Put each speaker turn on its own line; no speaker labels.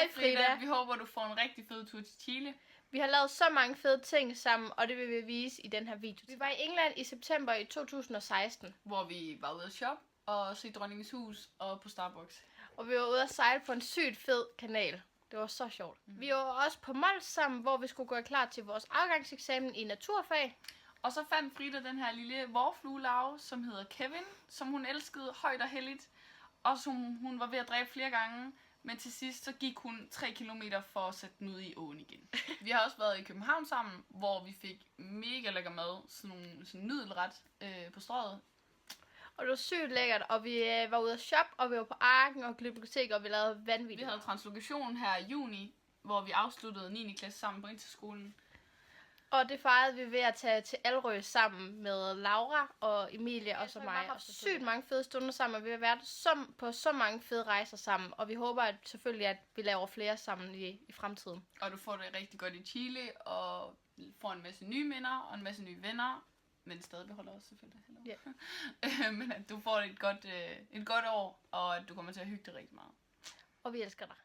Hej Frida.
Vi håber, du får en rigtig fed tur til Chile.
Vi har lavet så mange fede ting sammen, og det vil vi vise i den her video. Vi var i England i september i 2016.
Hvor vi var ude at shoppe og se Dronningens Hus og på Starbucks.
Og vi var ude at sejle på en sygt fed kanal. Det var så sjovt. Vi var også på Mols sammen, hvor vi skulle gå klar til vores afgangseksamen i naturfag.
Og så fandt Frida den her lille vorfluelarve, som hedder Kevin, som hun elskede højt og helligt. Og som hun var ved at dræbe flere gange. Men til sidst så gik hun 3 kilometer for at sætte den ud i åen igen. Vi har også været i København sammen, hvor vi fik mega lækker mad. Sådan nudelret på Strøget.
Og det var sygt lækkert, og vi var ude at shoppe, og vi var på Arken og Glyptotek, og vi lavede vanvittigt.
Vi havde translokation her i juni, hvor vi afsluttede 9. klasse sammen på Interskolen.
Og det fejrede vi ved at tage til Alrø sammen med Laura og Emilie og så mig. Og sygt mange fede stunder sammen, og vi har været på så mange fede rejser sammen. Og vi håber at selvfølgelig, at vi laver flere sammen i fremtiden.
Og du får det rigtig godt i Chile, og får en masse nye minder og en masse nye venner. Men stadig beholder også selvfølgelig.
Yeah.
Men at du får et godt år, og at du kommer til at hygge dig rigtig meget.
Og vi elsker dig.